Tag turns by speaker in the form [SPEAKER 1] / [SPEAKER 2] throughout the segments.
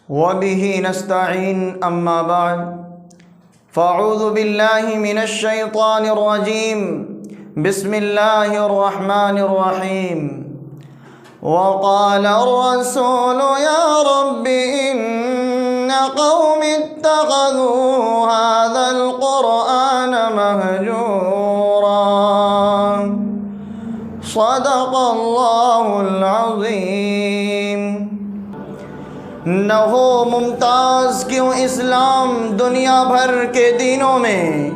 [SPEAKER 1] وبه نستعين أما بعد فأعوذ بالله من الشيطان الرجيم بسم الله الرحمن الرحيم وقال الرسول يا رب إن قوم اتخذوا هذا القرآن مهجورا صدق الله العظيم۔ نہ ہو ممتاز کیوں اسلام دنیا بھر کے دینوں میں،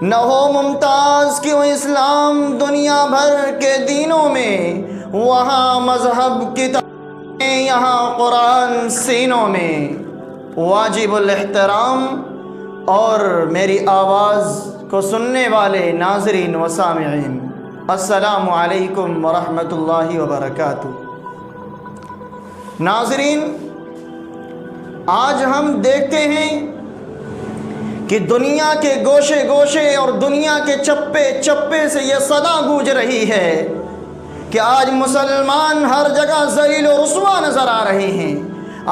[SPEAKER 1] نہ ہو ممتاز کیوں اسلام دنیا بھر کے دینوں میں، وہاں مذہب کتابیں یہاں قرآن سینوں میں۔ واجب الاحترام اور میری آواز کو سننے والے ناظرین و سامعین، السلام علیکم ورحمۃ اللہ وبرکاتہ۔ ناظرین، آج ہم دیکھتے ہیں کہ دنیا کے گوشے گوشے اور دنیا کے چپے چپے سے یہ صدا گونج رہی ہے کہ آج مسلمان ہر جگہ ذلیل و رسوا نظر آ رہے ہیں،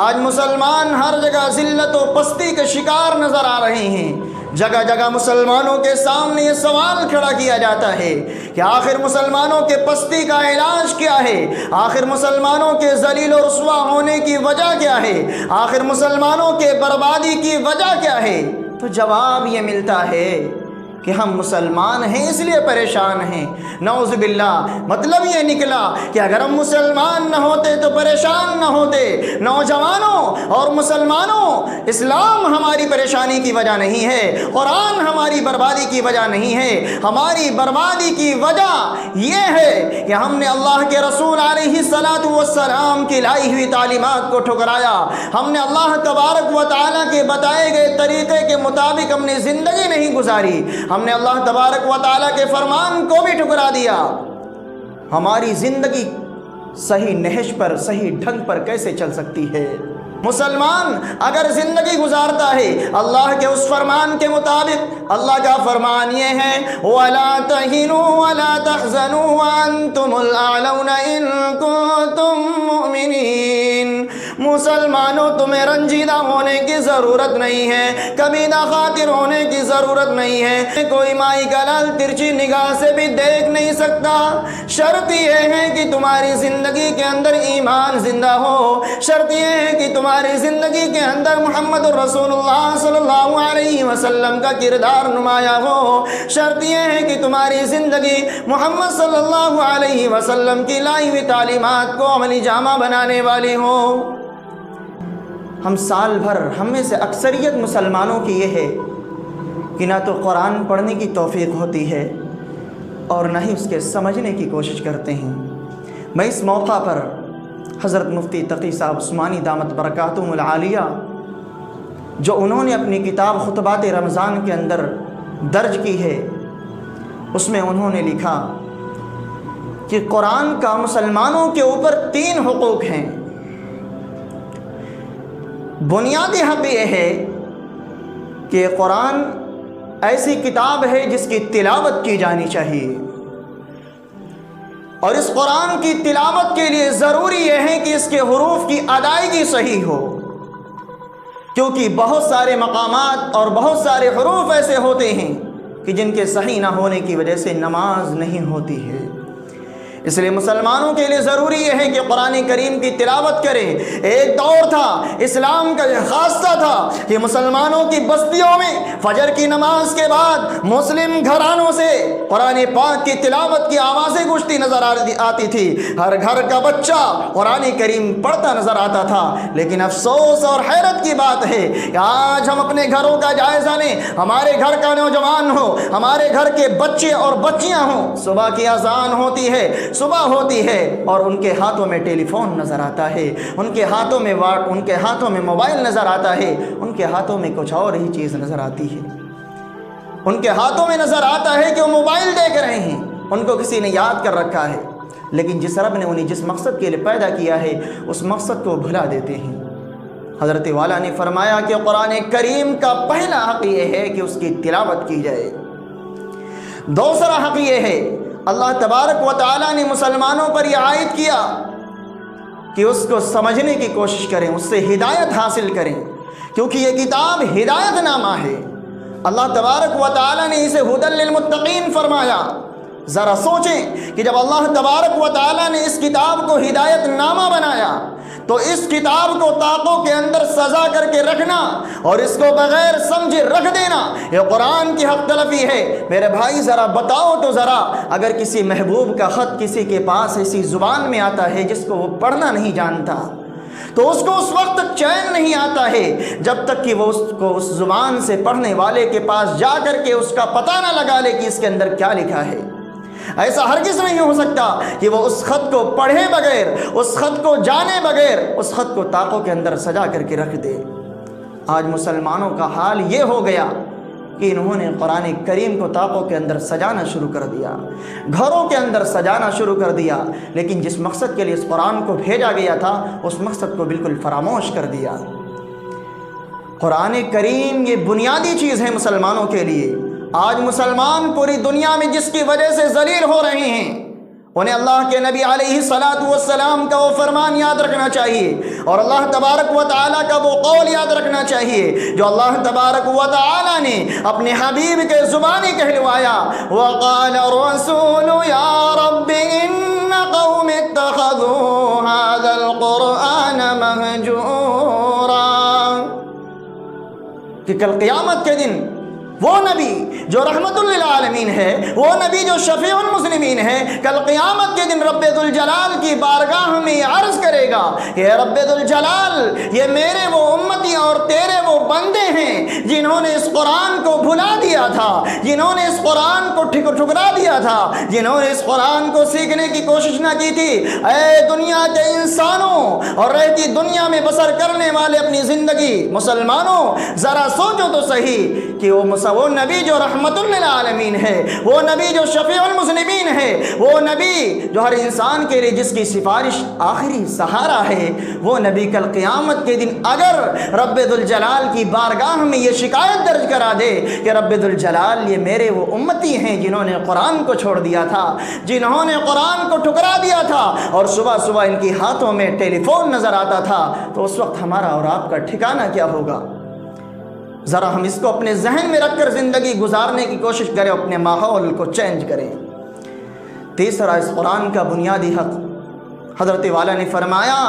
[SPEAKER 1] آج مسلمان ہر جگہ ذلت و پستی کے شکار نظر آ رہے ہیں۔ جگہ جگہ مسلمانوں کے سامنے یہ سوال کھڑا کیا جاتا ہے کہ آخر مسلمانوں کے پستی کا علاج کیا ہے، آخر مسلمانوں کے ذلیل و رسوا ہونے کی وجہ کیا ہے، آخر مسلمانوں کے بربادی کی وجہ کیا ہے؟ تو جواب یہ ملتا ہے کہ ہم مسلمان ہیں اس لیے پریشان ہیں۔ نعوذ باللہ، مطلب یہ نکلا کہ اگر ہم مسلمان نہ ہوتے تو پریشان نہ ہوتے۔ نوجوانوں اور مسلمانوں، اسلام ہماری پریشانی کی وجہ نہیں ہے، قرآن ہماری بربادی کی وجہ نہیں ہے۔ ہماری بربادی کی وجہ یہ ہے کہ ہم نے اللہ کے رسول علیہ السلام کی لائی ہوئی تعلیمات کو ٹھکرایا، ہم نے اللہ تبارک و تعالیٰ کے بتائے گئے طریقے کے مطابق ہم نے زندگی نہیں گزاری، ہم نے اللہ تبارک و تعالیٰ کے فرمان کو بھی ٹھکرا دیا۔ ہماری زندگی صحیح نہج پر، صحیح ڈھنگ پر کیسے چل سکتی ہے؟ مسلمان اگر زندگی گزارتا ہے اللہ کے اس فرمان کے مطابق، اللہ کا فرمان یہ ہے وَلَا تَهِنُوا وَلَا تَحْزَنُوا وَأَنْتُمُ الْأَعْلَوْنَ إِن كُنتُم مُّؤْمِنِينَ۔ مسلمانوں، تمہیں رنجیدہ ہونے کی ضرورت نہیں ہے، کبیدہ خاطر ہونے کی ضرورت نہیں ہے۔ کوئی مائی کا لال ترچھی نگاہ سے بھی دیکھ نہیں سکتا۔ شرط یہ ہے کہ تمہاری زندگی کے اندر ایمان زندہ ہو، شرط یہ ہے کہ تمہاری زندگی کے اندر محمد الرسول اللہ صلی اللہ علیہ وسلم کا کردار نمایاں ہو، شرط یہ ہے کہ تمہاری زندگی محمد صلی اللہ علیہ وسلم کی لائی ہوئی تعلیمات کو عملی جامہ بنانے والی ہو۔ ہم سال بھر، ہم میں سے اکثریت مسلمانوں کی یہ ہے کہ نہ تو قرآن پڑھنے کی توفیق ہوتی ہے اور نہ ہی اس کے سمجھنے کی کوشش کرتے ہیں۔ میں اس موقع پر حضرت مفتی تقی صاحب عثمانی دامت برکاتہم العالیہ، جو انہوں نے اپنی کتاب خطبات رمضان کے اندر درج کی ہے، اس میں انہوں نے لکھا کہ قرآن کا مسلمانوں کے اوپر 3 حقوق ہیں۔ بنیادی حق یہ ہے کہ قرآن ایسی کتاب ہے جس کی تلاوت کی جانی چاہیے، اور اس قرآن کی تلاوت کے لیے ضروری یہ ہے کہ اس کے حروف کی ادائیگی صحیح ہو، کیونکہ بہت سارے مقامات اور بہت سارے حروف ایسے ہوتے ہیں کہ جن کے صحیح نہ ہونے کی وجہ سے نماز نہیں ہوتی ہے۔ اس لیے مسلمانوں کے لیے ضروری یہ ہے کہ قرآن کریم کی تلاوت کریں۔ ایک دور تھا، اسلام کا خاصہ تھا کہ مسلمانوں کی بستیوں میں فجر کی نماز کے بعد مسلم گھرانوں سے قرآن پاک کی تلاوت کی آوازیں گونجتی نظر آتی تھی، ہر گھر کا بچہ قرآن کریم پڑھتا نظر آتا تھا۔ لیکن افسوس اور حیرت کی بات ہے کہ آج ہم اپنے گھروں کا جائزہ لیں، ہمارے گھر کا نوجوان ہو، ہمارے گھر کے بچے اور بچیاں ہوں، صبح کی اذان ہوتی ہے، صبح ہوتی ہے اور ان کے ہاتھوں میں ٹیلی فون نظر آتا ہے، ان کے ہاتھوں میں موبائل نظر آتا ہے، ان کے ہاتھوں میں کچھ اور ہی چیز نظر آتی ہے۔ ان کے ہاتھوں میں نظر آتا ہے کہ وہ موبائل دیکھ رہے ہیں، ان کو کسی نے یاد کر رکھا ہے، لیکن جس رب نے انہیں جس مقصد کے لیے پیدا کیا ہے اس مقصد کو بھلا دیتے ہیں۔ حضرت والا نے فرمایا کہ قرآن کریم کا پہلا حق یہ ہے کہ اس کی تلاوت کی جائے۔ دوسرا حق یہ ہے، اللہ تبارک و تعالیٰ نے مسلمانوں پر یہ عائد کیا کہ اس کو سمجھنے کی کوشش کریں، اس سے ہدایت حاصل کریں، کیونکہ یہ کتاب ہدایت نامہ ہے۔ اللہ تبارک و تعالیٰ نے اسے ھدی للمتقین فرمایا۔ ذرا سوچیں کہ جب اللہ تبارک و تعالیٰ نے اس کتاب کو ہدایت نامہ بنایا تو اس کتاب کو طاقوں کے اندر سزا کر کے رکھنا اور اس کو بغیر سمجھے رکھ دینا، یہ قرآن کی حق تلفی ہے۔ میرے بھائی ذرا بتاؤ تو ذرا، اگر کسی محبوب کا خط کسی کے پاس ایسی زبان میں آتا ہے جس کو وہ پڑھنا نہیں جانتا، تو اس کو اس وقت تک چین نہیں آتا ہے جب تک کہ وہ اس کو اس زبان سے پڑھنے والے کے پاس جا کر کے اس کا پتہ نہ لگا لے کہ اس کے اندر کیا لکھا ہے۔ ایسا ہرگز نہیں ہو سکتا کہ وہ اس خط کو پڑھے بغیر، اس خط کو جانے بغیر اس خط کو طاقوں کے اندر سجا کر کے رکھ دے۔ آج مسلمانوں کا حال یہ ہو گیا کہ انہوں نے قرآن کریم کو طاقوں کے اندر سجانا شروع کر دیا، گھروں کے اندر سجانا شروع کر دیا، لیکن جس مقصد کے لیے اس قرآن کو بھیجا گیا تھا اس مقصد کو بالکل فراموش کر دیا۔ قرآن کریم یہ بنیادی چیز ہے مسلمانوں کے لیے۔ آج مسلمان پوری دنیا میں جس کی وجہ سے ذلیل ہو رہے ہیں، انہیں اللہ کے نبی علیہ السلام کا وہ فرمان یاد رکھنا چاہیے اور اللہ تبارک و تعالیٰ کا وہ قول یاد رکھنا چاہیے جو اللہ تبارک و تعالیٰ نے اپنے حبیب کے زبانی کہلوایا۔ وَقَالَ الرَّسُولُ يَا رَبِّ إِنَّ قَوْمِ اتَّخَذُوا هَذَا الْقُرْآنَ مَهْجُورًا، کہ کل قیامت کے دن وہ نبی جو رحمت للعالمین ہے، وہ نبی جو شفیع المسلمین ہے، کل قیامت کے دن رب ذوالجلال کی بارگاہ میں یہ عرض کرے گا کہ اے رب ذوالجلال، یہ میرے وہ امتی اور تیرے وہ بندے ہیں جنہوں نے اس قرآن کو بھلا دیا تھا، جنہوں نے اس قرآن کو ٹھکرا دیا تھا، جنہوں نے اس قرآن کو سیکھنے کی کوشش نہ کی تھی۔ اے دنیا کے انسانوں اور رہتی دنیا میں بسر کرنے والے اپنی زندگی مسلمانوں، ذرا سوچو تو صحیح کہ وہ نبی جو رحمت للعالمین ہے، وہ نبی جو شفیع المسلمین ہے، وہ نبی جو ہر انسان کے لیے جس کی سفارش آخری سہارا ہے، وہ نبی کل قیامت کے دن اگر رب ذوالجلال کی بارگاہ میں یہ شکایت درج کرا دے کہ رب ذوالجلال یہ میرے وہ امتی ہیں جنہوں نے قرآن کو چھوڑ دیا تھا، جنہوں نے قرآن کو ٹھکرا دیا تھا اور صبح صبح ان کی ہاتھوں میں ٹیلی فون نظر آتا تھا، تو اس وقت ہمارا اور آپ کا ٹھکانہ کیا ہوگا؟ ذرا ہم اس کو اپنے ذہن میں رکھ کر زندگی گزارنے کی کوشش کریں، اپنے ماحول کو چینج کریں۔ تیسرا اس قرآن کا بنیادی حق، حضرت والا نے فرمایا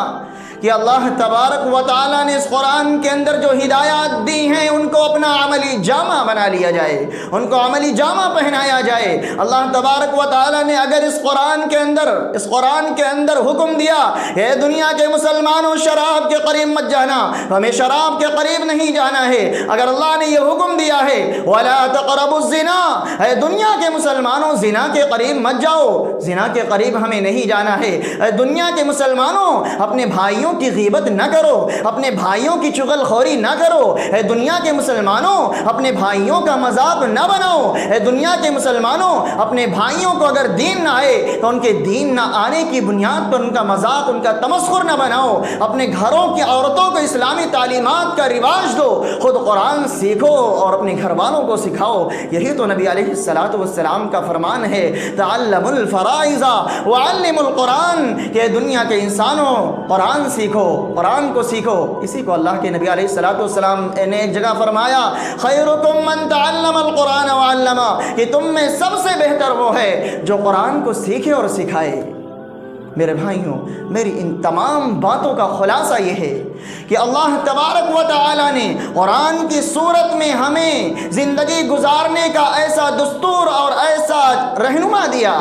[SPEAKER 1] کہ اللہ تبارک و تعالیٰ نے اس قرآن کے اندر جو ہدایات دی ہیں ان کو اپنا عملی جامہ بنا لیا جائے، ان کو عملی جامہ پہنایا جائے۔ اللہ تبارک و تعالیٰ نے اگر اس قرآن کے اندر حکم دیا اے دنیا کے مسلمانوں شراب کے قریب مت جانا، ہمیں شراب کے قریب نہیں جانا ہے، اگر اللہ نے یہ حکم دیا ہے وَلَا تَقْرَبُوا الزِّنَا، اے دنیا کے مسلمانوں زنا کے قریب مت جاؤ، زنا کے قریب ہمیں نہیں جانا ہے۔ اے دنیا کے مسلمانوں اپنے بھائیوں کی غیبت نہ کرو، اپنے بھائیوں کی چغل خوری نہ کرو، اے دنیا کے مسلمانوں اپنے بھائیوں کا مذاق نہ بناؤ، اے دنیا کے مسلمانوں اپنے بھائیوں کو اگر دین نہ آئے تو ان کے دین نہ آنے کی بنیاد پر ان کا مذاق، ان کا تمسخر نہ بناؤ، اپنے گھروں کی عورتوں کو اسلامی تعلیمات کا رواج دو، خود قرآن سیکھو اور اپنے گھر والوں کو سکھاؤ۔ یہی تو نبی علیہ السلام کا فرمان ہے، تعلموا الفرائض وعلموا القرآن، کہ دنیا کے انسانوں قرآن سیکھو، قرآن کو سیکھو۔ اسی کو اللہ کے نبی علیہ السلام نے ایک جگہ فرمایا خیرکم من تعلم القرآن وعلمہ، کہ تم میں سب سے بہتر وہ ہے جو قرآن کو سیکھے اور سکھائے۔ میرے بھائیوں، میری ان تمام باتوں کا خلاصہ یہ ہے کہ اللہ تبارک و تعالی نے قرآن کی صورت میں ہمیں زندگی گزارنے کا ایسا دستور اور ایسا رہنما دیا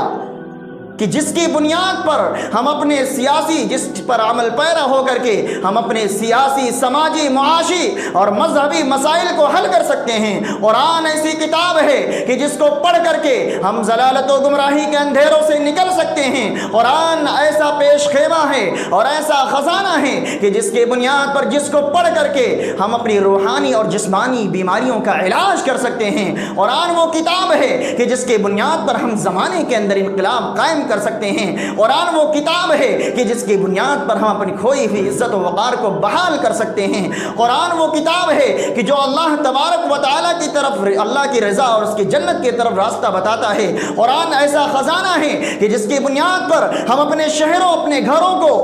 [SPEAKER 1] کہ جس کی بنیاد پر ہم اپنے سیاسی، جس پر عمل پیرا ہو کر کے ہم اپنے سیاسی، سماجی، معاشی اور مذہبی مسائل کو حل کر سکتے ہیں۔ قرآن ایسی کتاب ہے کہ جس کو پڑھ کر کے ہم ضلالت و گمراہی کے اندھیروں سے نکل سکتے ہیں۔ قرآن ایسا پیش خیمہ ہے اور ایسا خزانہ ہے کہ جس کی بنیاد پر جس کو پڑھ کر کے ہم اپنی روحانی اور جسمانی بیماریوں کا علاج کر سکتے ہیں۔ قرآن وہ کتاب ہے کہ جس کی بنیاد پر ہم زمانے کے اندر انقلاب قائم کر سکتے ہیں۔ قرآن وہ کتاب ہے کہ جس کی بنیاد پر ہم اپنی کھوئی ہوئی عزت و وقار کو بحال کر سکتے ہیں۔ قرآن وہ کتاب ہے کہ جو اللہ تبارک و تعالیٰ کی طرف، اللہ کی رضا اور اس کی جنت کی طرف راستہ بتاتا ہے۔ قرآن ایسا خزانہ ہے کہ جس کی بنیاد پر ہم اپنے شہروں، اپنے گھروں کو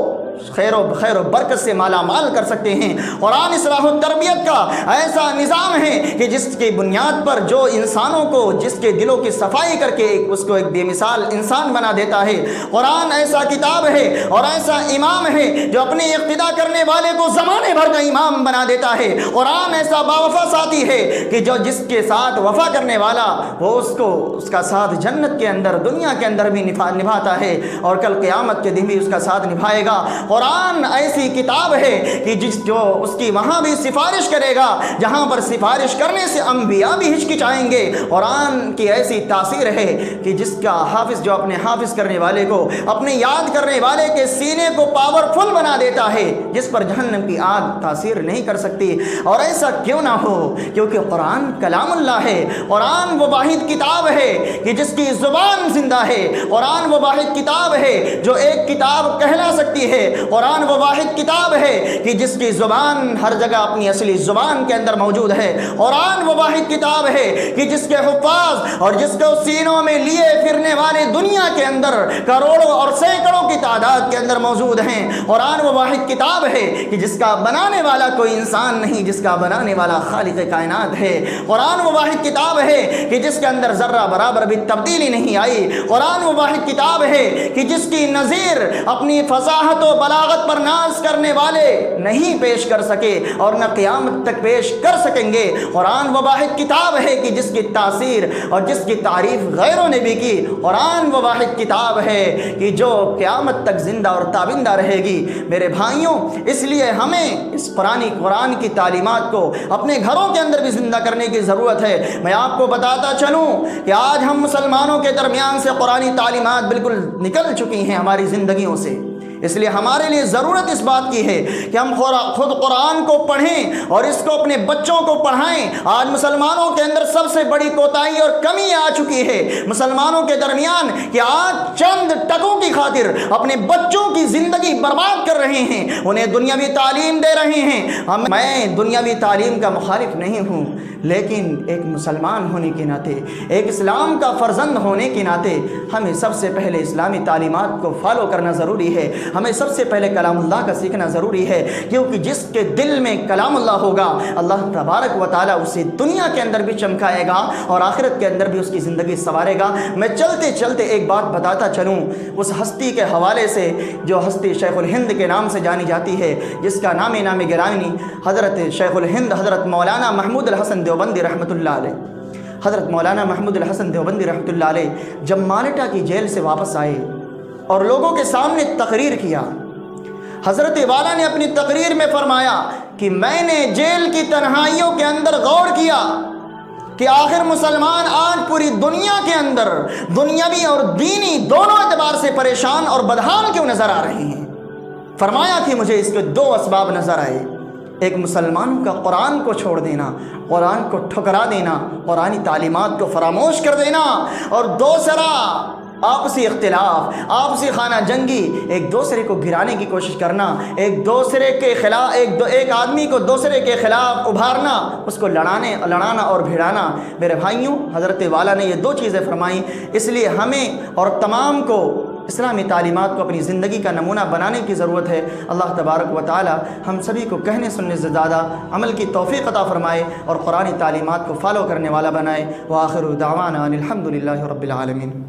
[SPEAKER 1] خیر و برکت سے مالا مال کر سکتے ہیں۔ قرآن اصلاح و تربیت کا ایسا نظام ہے کہ جس کی بنیاد پر جو انسانوں کو، جس کے دلوں کی صفائی کر کے اس کو ایک بے مثال انسان بنا دیتا ہے۔ قرآن ایسا کتاب ہے اور ایسا امام ہے جو اپنے اقتدا کرنے والے کو زمانے بھر کا امام بنا دیتا ہے۔ قرآن ایسا باوفا ساتھی ہے کہ جو جس کے ساتھ وفا کرنے والا وہ اس کا ساتھ جنت کے اندر، دنیا کے اندر بھی نبھاتا ہے اور کل قیامت کے دن بھی اس کا ساتھ نبھائے گا۔ قرآن ایسی کتاب ہے کہ جو اس کی وہاں بھی سفارش کرے گا جہاں پر سفارش کرنے سے انبیاء بھی ہچکچائیں گے۔ قرآن کی ایسی تاثیر ہے کہ جس کا حافظ جو اپنے حافظ کرنے والے کو، اپنے یاد کرنے والے کے سینے کو پاورفل بنا دیتا ہے، جس پر جہنم کی آگ تاثیر نہیں کر سکتی۔ اور ایسا کیوں نہ ہو، کیونکہ قرآن کلام اللہ ہے۔ قرآن وہ واحد کتاب ہے کہ جس کی زبان زندہ ہے۔ قرآن وہ واحد کتاب ہے جو ایک کتاب کہلا سکتی ہے۔ قرآن وہ واحد کتاب ہے کہ جس کی زبان ہر جگہ اپنی اصلی زبان کے اندر موجود ہے۔ قرآن وہ واحد کتاب ہے کہ جس کے حفاظ اور جس کو سینوں میں لیے پھرنے والے دنیا کے اندر کروڑوں اور سینکڑوں کی تعداد کے اندر موجود ہیں۔ قرآن وہ واحد کتاب ہے کہ جس کا بنانے والا کوئی انسان نہیں، جس کا بنانے والا خالق کائنات ہے۔ قرآن وہ واحد کتاب ہے کہ جس کے اندر ذرہ برابر بھی تبدیلی نہیں آئی۔ قرآن وہ واحد کتاب ہے کہ جس کی نظیر اپنی فصاحت و بلاغت پر ناز کرنے والے نہیں پیش کر سکے اور نہ قیامت تک پیش کر سکیں گے۔ قرآن وہ واحد کتاب ہے کہ جس کی تاثیر اور جس کی تعریف غیروں نے بھی کی۔ قرآن وہ واحد کتاب ہے کہ جو قیامت تک زندہ اور تابندہ رہے گی۔ میرے بھائیوں، اس لیے ہمیں اس قرآن کی تعلیمات کو اپنے گھروں کے اندر بھی زندہ کرنے کی ضرورت ہے۔ میں آپ کو بتاتا چلوں کہ آج ہم مسلمانوں کے درمیان سے قرآنی تعلیمات بالکل نکل چکی ہیں ہماری زندگیوں سے۔ اس لیے ہمارے لیے ضرورت اس بات کی ہے کہ ہم خود قرآن کو پڑھیں اور اس کو اپنے بچوں کو پڑھائیں۔ آج مسلمانوں کے اندر سب سے بڑی کوتاہی اور کمی آ چکی ہے مسلمانوں کے درمیان کہ آج چند ٹکوں کی خاطر اپنے بچوں کی زندگی برباد کر رہے ہیں، انہیں دنیاوی تعلیم دے رہے ہیں۔ میں دنیاوی تعلیم کا مخالف نہیں ہوں، لیکن ایک مسلمان ہونے کے ناطے، ایک اسلام کا فرزند ہونے کے ناطے ہمیں سب سے پہلے اسلامی تعلیمات کو فالو کرنا ضروری ہے۔ ہمیں سب سے پہلے کلام اللہ کا سیکھنا ضروری ہے، کیونکہ جس کے دل میں کلام اللہ ہوگا اللہ تبارک و تعالیٰ اسے دنیا کے اندر بھی چمکائے گا اور آخرت کے اندر بھی اس کی زندگی سنوارے گا۔ میں چلتے چلتے ایک بات بتاتا چلوں اس ہستی کے حوالے سے جو ہستی شیخ الہند کے نام سے جانی جاتی ہے، جس کا نام گرامی حضرت شیخ الہند حضرت مولانا محمود الحسن دیوبندی رحمۃ اللہ علیہ۔ حضرت مولانا محمود الحسن دیوبندی رحمۃ اللہ علیہ جب مالٹا کی جیل سے واپس آئے اور لوگوں کے سامنے تقریر کیا، حضرت والا نے اپنی تقریر میں فرمایا کہ میں نے جیل کی تنہائیوں کے اندر غور کیا کہ آخر مسلمان آج پوری دنیا کے اندر دنیاوی اور دینی دونوں اعتبار سے پریشان اور بدحال کیوں نظر آ رہے ہیں۔ فرمایا کہ مجھے اس کے دو اسباب نظر آئے، ایک مسلمانوں کا قرآن کو چھوڑ دینا، قرآن کو ٹھکرا دینا، قرآنی تعلیمات کو فراموش کر دینا، اور دوسرا آپسی اختلاف، آپسی خانہ جنگی، ایک دوسرے کو گرانے کی کوشش کرنا، ایک دوسرے کے خلاف ایک آدمی کو دوسرے کے خلاف ابھارنا، اس کو لڑانا اور بھیڑانا۔ میرے بھائیوں، حضرت والا نے یہ دو چیزیں فرمائیں، اس لیے ہمیں اور تمام کو اسلامی تعلیمات کو اپنی زندگی کا نمونہ بنانے کی ضرورت ہے۔ اللہ تبارک و تعالی ہم سبھی کو کہنے سننے سے زیادہ عمل کی توفیق عطا فرمائے اور قرآنی تعلیمات کو فالو کرنے والا بنائے۔ وآخر دعوانا ان الحمد للہ رب العالمین۔